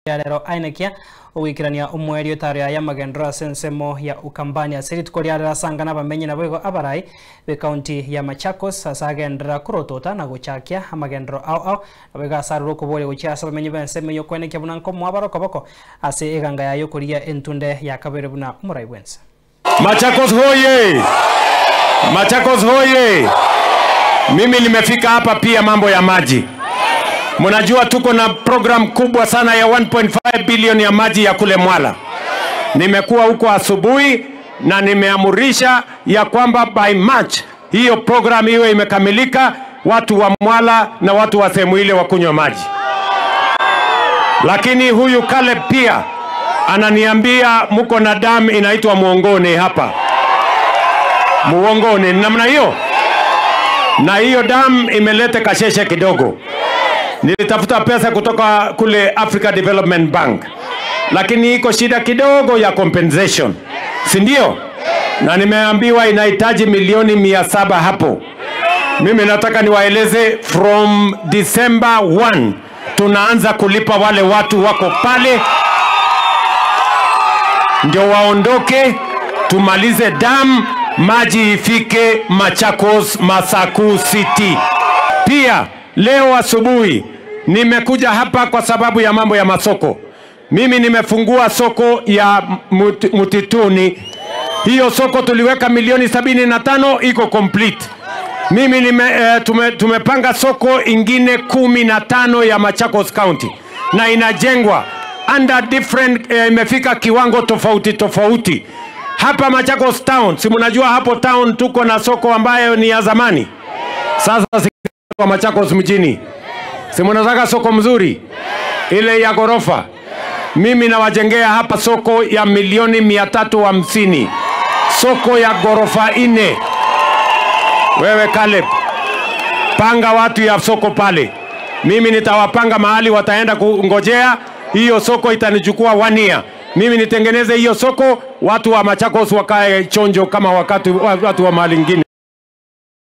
Lero ainekia ugikirania umwerio taria ya magendra sensemo ya Ukambani Sirit Korea sangana bamenyi na bwego abarai be county ya Machakos sagendra kurotota na guchakia amagendro au abega saruro kubole guchasa bamenyi bensemo yo kwene kebunanko mwabaro koboko ase eganga ya yokuria entunde ya kabere buna umurai wense. Machakos hoye! Machakos hoye! Mimi nimefika hapa pia mambo ya maji. Mnajua tuko na program kubwa sana ya 1.5 billion ya maji ya kule Mwala. Nimekuwa huko asubuhi na nimeamurisha ya kwamba by March hiyo program iwe imekamilika, watu wa Mwala na watu wa sehemu ile wakunywa maji. Lakini huyu Caleb pia ananiambia mko na dam inaitwa Muongone hapa. Muongone namna hiyo. Na hiyo dam imeleta kasheshe kidogo. Nilitafuta pesa kutoka kule Africa Development Bank, lakini iko shida kidogo ya compensation, si ndio? Na nimeambiwa inahitaji milioni 700 hapo. Mimi nataka niwaeleze from December 1 tunaanza kulipa wale watu wako pale, ndio waondoke, tumalize dam, maji ifike Machakos Masaku City. Pia leo asubuhi nimekuja hapa kwa sababu ya mambo ya masoko. Mimi nimefungua soko ya Mutituni. Hiyo soko tuliweka milioni 75, iko complete. Mimi tumepanga soko ingine 15 ya Machakos County na inajengwa under different imefika kiwango tofauti tofauti. Hapa Machakos Town, si mnajua hapo town tuko na soko ambayo ni ya zamani. Sasa kwa Machakos mjini, si mnataka soko mzuri ile ya gorofa? Mimi nawajengea hapa soko ya milioni 350, soko ya gorofa 4. Wewe Caleb, panga watu ya soko pale, mimi nitawapanga mahali wataenda kungojea. Hiyo soko itanichukua 1 year. Mimi nitengeneze hiyo soko, watu wa Machakos wakae chonjo kama wakati watu wa mahali ingine.